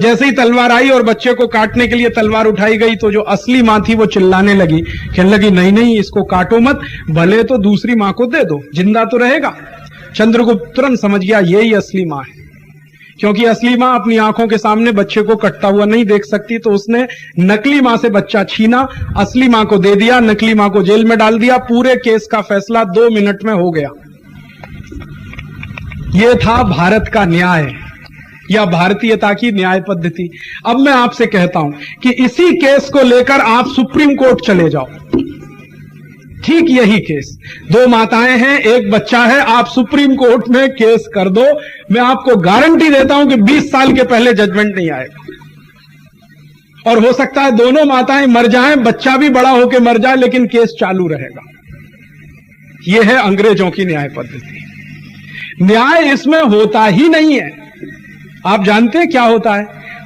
जैसे ही तलवार आई और बच्चे को काटने के लिए तलवार उठाई गई तो जो असली मां थी वो चिल्लाने लगी, कहने लगी नहीं नहीं इसको काटो मत, भले तो दूसरी मां को दे दो, जिंदा तो रहेगा। चंद्रगुप्त तुरंत समझ गया यही असली मां है, क्योंकि असली मां अपनी आंखों के सामने बच्चे को कटता हुआ नहीं देख सकती, तो उसने नकली मां से बच्चा छीना, असली मां को दे दिया, नकली मां को जेल में डाल दिया। पूरे केस का फैसला 2 मिनट में हो गया। यह था भारत का न्याय या भारतीयता की न्याय पद्धति। अब मैं आपसे कहता हूं कि इसी केस को लेकर आप सुप्रीम कोर्ट चले जाओ, ठीक यही केस, 2 माताएं हैं, 1 बच्चा है, आप सुप्रीम कोर्ट में केस कर दो, मैं आपको गारंटी देता हूं कि 20 साल के पहले जजमेंट नहीं आएगा। और हो सकता है दोनों माताएं मर जाएं, बच्चा भी बड़ा होकर मर जाए, लेकिन केस चालू रहेगा। यह है अंग्रेजों की न्याय पद्धति। न्याय इसमें होता ही नहीं है। आप जानते हैं क्या होता है?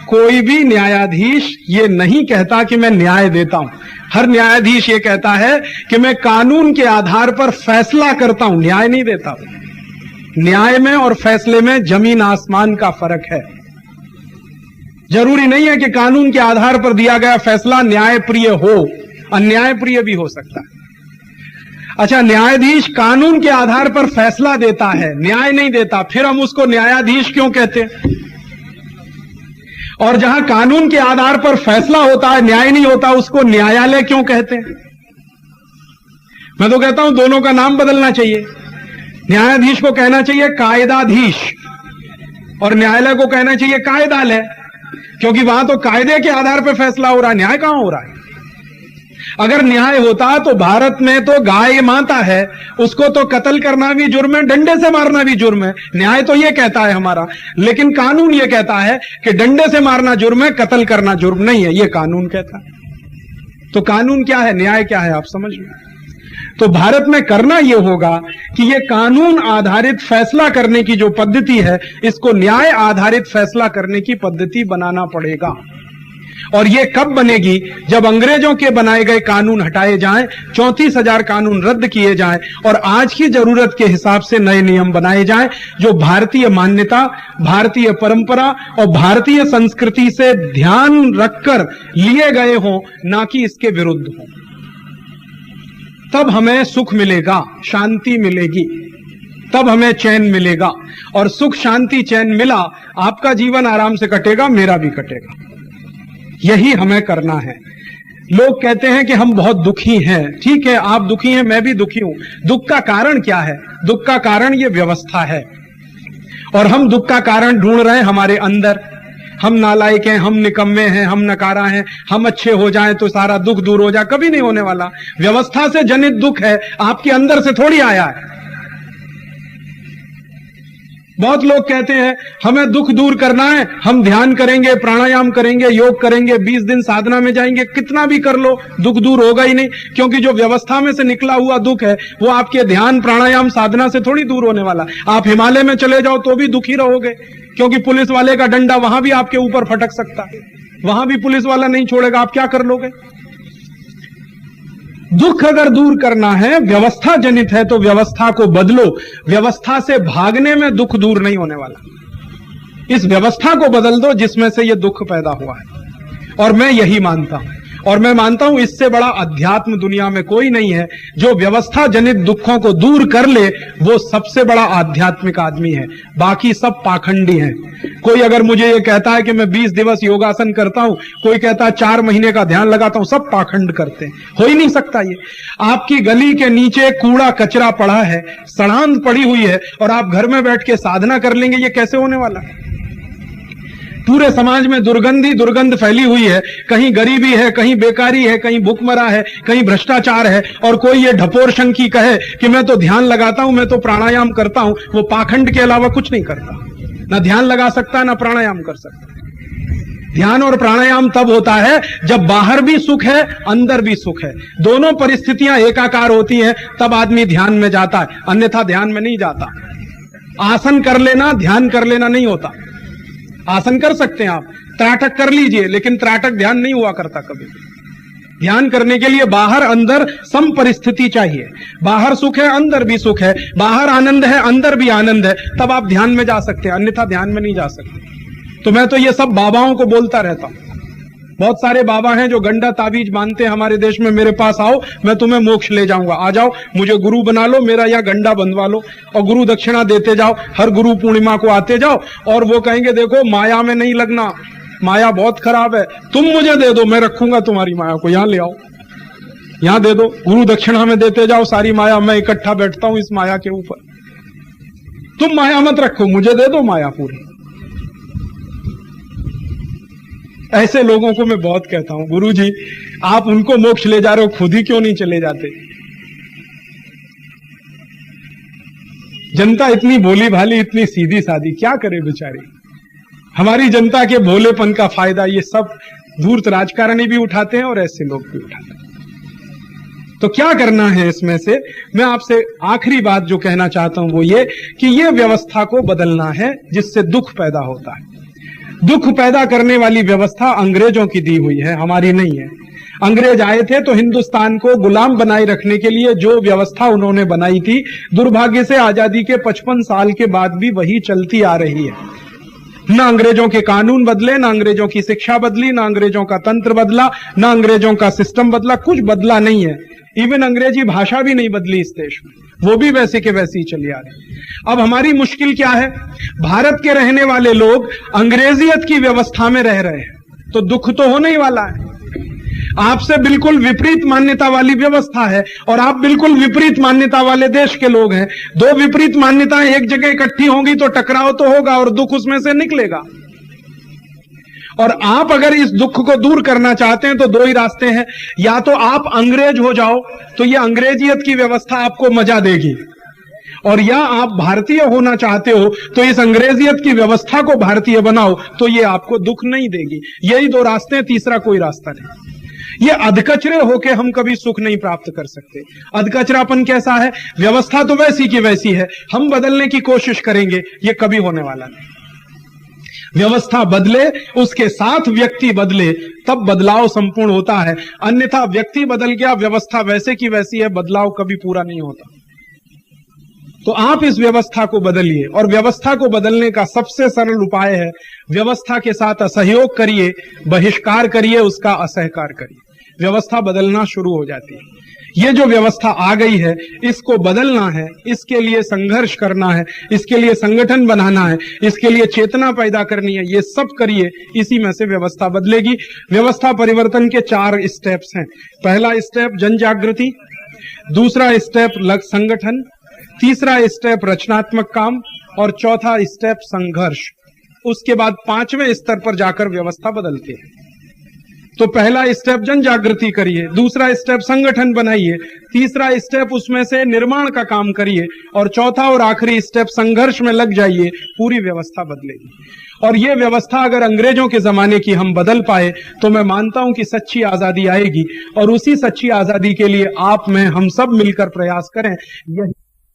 कोई भी न्यायाधीश ये नहीं कहता कि मैं न्याय देता हूं। हर न्यायाधीश ये कहता है कि मैं कानून के आधार पर फैसला करता हूं, न्याय नहीं देता हूं। न्याय में और फैसले में जमीन आसमान का फर्क है। जरूरी नहीं है कि कानून के आधार पर दिया गया फैसला न्यायप्रिय हो, अन्यायप्रिय भी हो सकता है। अच्छा, न्यायाधीश कानून के आधार पर फैसला देता है, न्याय नहीं देता, फिर हम उसको न्यायाधीश क्यों कहते हैं? और जहां कानून के आधार पर फैसला होता है, न्याय नहीं होता, उसको न्यायालय क्यों कहते हैं? मैं तो कहता हूं दोनों का नाम बदलना चाहिए। न्यायाधीश को कहना चाहिए कायदाधीश और न्यायालय को कहना चाहिए कायदालय, क्योंकि वहां तो कायदे के आधार पर फैसला हो रहा है, न्याय कहां हो रहा है? अगर न्याय होता तो भारत में तो गाय माता है, उसको तो कत्ल करना भी जुर्म है, डंडे से मारना भी जुर्म है। न्याय तो यह कहता है हमारा, लेकिन कानून यह कहता है कि डंडे से मारना जुर्म है, कत्ल करना जुर्म नहीं है, यह कानून कहता है। तो कानून क्या है, न्याय क्या है, आप समझ लो। तो भारत में करना यह होगा कि यह कानून आधारित फैसला करने की जो पद्धति है, इसको न्याय आधारित फैसला करने की पद्धति बनाना पड़ेगा। और यह कब बनेगी? जब अंग्रेजों के बनाए गए कानून हटाए जाएं, 34,000 कानून रद्द किए जाएं और आज की जरूरत के हिसाब से नए नियम बनाए जाएं, जो भारतीय मान्यता, भारतीय परंपरा और भारतीय संस्कृति से ध्यान रखकर लिए गए हों, ना कि इसके विरुद्ध हों। तब हमें सुख मिलेगा, शांति मिलेगी, तब हमें चैन मिलेगा। और सुख, शांति, चैन मिला, आपका जीवन आराम से कटेगा, मेरा भी कटेगा। यही हमें करना है। लोग कहते हैं कि हम बहुत दुखी हैं। ठीक है, आप दुखी हैं, मैं भी दुखी हूं। दुख का कारण क्या है? दुख का कारण ये व्यवस्था है, और हम दुख का कारण ढूंढ रहे हैं हमारे अंदर। हम नालायक हैं, हम निकम्मे हैं, हम नकारा हैं, हम अच्छे हो जाएं तो सारा दुख दूर हो जाए, कभी नहीं होने वाला। व्यवस्था से जनित दुख है, आपके अंदर से थोड़ी आया है। बहुत लोग कहते हैं हमें दुख दूर करना है, हम ध्यान करेंगे, प्राणायाम करेंगे, योग करेंगे, 20 दिन साधना में जाएंगे, कितना भी कर लो दुख दूर होगा ही नहीं, क्योंकि जो व्यवस्था में से निकला हुआ दुख है वो आपके ध्यान, प्राणायाम, साधना से थोड़ी दूर होने वाला। आप हिमालय में चले जाओ तो भी दुखी रहोगे, क्योंकि पुलिस वाले का डंडा वहां भी आपके ऊपर फटक सकता है, वहां भी पुलिस वाला नहीं छोड़ेगा, आप क्या कर लोगे? दुख अगर दूर करना है, व्यवस्था जनित है, तो व्यवस्था को बदलो। व्यवस्था से भागने में दुख दूर नहीं होने वाला। इस व्यवस्था को बदल दो जिसमें से यह दुख पैदा हुआ है। और मैं यही मानता हूं, और मैं मानता हूं इससे बड़ा अध्यात्म दुनिया में कोई नहीं है। जो व्यवस्था जनित दुखों को दूर कर ले, वो सबसे बड़ा आध्यात्मिक आदमी है। बाकी सब पाखंडी हैं। कोई अगर मुझे ये कहता है कि मैं 20 दिवस योगासन करता हूं, कोई कहता है 4 महीने का ध्यान लगाता हूं, सब पाखंड करते हैं। हो ही नहीं सकता ये। आपकी गली के नीचे कूड़ा कचरा पड़ा है, सड़ांध पड़ी हुई है, और आप घर में बैठ के साधना कर लेंगे, ये कैसे होने वाला है? पूरे समाज में दुर्गंध फैली हुई है, कहीं गरीबी है, कहीं बेकारी है, कहीं भूखमरा है, कहीं भ्रष्टाचार है, और कोई ये ढपोर शंकी कहे कि मैं तो ध्यान लगाता हूं, मैं तो प्राणायाम करता हूं, वो पाखंड के अलावा कुछ नहीं करता। ना ध्यान लगा सकता, ना प्राणायाम कर सकता। ध्यान और प्राणायाम तब होता है जब बाहर भी सुख है, अंदर भी सुख है, दोनों परिस्थितियां एकाकार होती हैं, तब आदमी ध्यान में जाता है, अन्यथा ध्यान में नहीं जाता। आसन कर लेना ध्यान कर लेना नहीं होता। आसन कर सकते हैं आप, त्राटक कर लीजिए, लेकिन त्राटक ध्यान नहीं हुआ करता कभी। ध्यान करने के लिए बाहर अंदर सम परिस्थिति चाहिए। बाहर सुख है, अंदर भी सुख है, बाहर आनंद है, अंदर भी आनंद है, तब आप ध्यान में जा सकते हैं, अन्यथा ध्यान में नहीं जा सकते। तो मैं तो ये सब बाबाओं को बोलता रहता हूं। बहुत सारे बाबा हैं जो गंडा ताबीज मानते हैं हमारे देश में, मेरे पास आओ, मैं तुम्हें मोक्ष ले जाऊंगा, आ जाओ, मुझे गुरु बना लो, मेरा यह गंडा बंधवा लो और गुरु दक्षिणा देते जाओ, हर गुरु पूर्णिमा को आते जाओ। और वो कहेंगे देखो माया में नहीं लगना, माया बहुत खराब है, तुम मुझे दे दो, मैं रखूंगा तुम्हारी माया को, यहां ले आओ, यहां दे दो, गुरु दक्षिणा में देते जाओ सारी माया, मैं इकट्ठा बैठता हूं इस माया के ऊपर, तुम माया मत रखो, मुझे दे दो माया पूरी। ऐसे लोगों को मैं बहुत कहता हूं, गुरुजी आप उनको मोक्ष ले जा रहे हो, खुद ही क्यों नहीं चले जाते। जनता इतनी भोली भाली, इतनी सीधी सादी, क्या करे बेचारी। हमारी जनता के भोलेपन का फायदा ये सब धूर्त राजकारणी भी उठाते हैं और ऐसे लोग भी उठाते हैं। तो क्या करना है इसमें से, मैं आपसे आखिरी बात जो कहना चाहता हूं वो ये कि ये व्यवस्था को बदलना है जिससे दुख पैदा होता है। दुख पैदा करने वाली व्यवस्था अंग्रेजों की दी हुई है, हमारी नहीं है। अंग्रेज आए थे तो हिंदुस्तान को गुलाम बनाए रखने के लिए जो व्यवस्था उन्होंने बनाई थी, दुर्भाग्य से आजादी के 55 साल के बाद भी वही चलती आ रही है। ना अंग्रेजों के कानून बदले, ना अंग्रेजों की शिक्षा बदली, ना अंग्रेजों का तंत्र बदला, ना अंग्रेजों का सिस्टम बदला, कुछ बदला नहीं है। इवन अंग्रेजी भाषा भी नहीं बदली इस देश में, वो भी वैसे के वैसे ही चली आ रही। अब हमारी मुश्किल क्या है, भारत के रहने वाले लोग अंग्रेजियत की व्यवस्था में रह रहे हैं, तो दुख तो होने ही वाला है। आपसे बिल्कुल विपरीत मान्यता वाली व्यवस्था है और आप बिल्कुल विपरीत मान्यता वाले देश के लोग हैं। दो विपरीत मान्यताएं एक जगह इकट्ठी होंगी तो टकराव तो होगा और दुख उसमें से निकलेगा। और आप अगर इस दुख को दूर करना चाहते हैं तो दो ही रास्ते हैं, या तो आप अंग्रेज हो जाओ तो ये अंग्रेजियत की व्यवस्था आपको मजा देगी, और या आप भारतीय होना चाहते हो तो इस अंग्रेजियत की व्यवस्था को भारतीय बनाओ तो ये आपको दुख नहीं देगी। यही दो रास्ते हैं, तीसरा कोई रास्ता नहीं। ये अधकचरे होके हम कभी सुख नहीं प्राप्त कर सकते। अधकचरापन कैसा है, व्यवस्था तो वैसी की वैसी है, हम बदलने की कोशिश करेंगे, ये कभी होने वाला नहीं। व्यवस्था बदले, उसके साथ व्यक्ति बदले, तब बदलाव संपूर्ण होता है। अन्यथा व्यक्ति बदल गया, व्यवस्था वैसे की वैसी है, बदलाव कभी पूरा नहीं होता। तो आप इस व्यवस्था को बदलिए, और व्यवस्था को बदलने का सबसे सरल उपाय है व्यवस्था के साथ असहयोग करिए, बहिष्कार करिए, उसका असहकार करिए, व्यवस्था बदलना शुरू हो जाती है। ये जो व्यवस्था आ गई है इसको बदलना है, इसके लिए संघर्ष करना है, इसके लिए संगठन बनाना है, इसके लिए चेतना पैदा करनी है, ये सब करिए, इसी में से व्यवस्था बदलेगी। व्यवस्था परिवर्तन के 4 स्टेप्स हैं। पहला स्टेप जन जागृति, दूसरा स्टेप संगठन, तीसरा स्टेप रचनात्मक काम और चौथा स्टेप संघर्ष। उसके बाद 5वें स्तर पर जाकर व्यवस्था बदलती है। तो पहला स्टेप जन जागृति करिए, दूसरा स्टेप संगठन बनाइए, तीसरा स्टेप उसमें से निर्माण का काम करिए और चौथा और आखिरी स्टेप संघर्ष में लग जाइए, पूरी व्यवस्था बदलेगी। और ये व्यवस्था अगर अंग्रेजों के जमाने की हम बदल पाए तो मैं मानता हूं कि सच्ची आजादी आएगी। और उसी सच्ची आजादी के लिए आप, मैं, हम सब मिलकर प्रयास करें। यही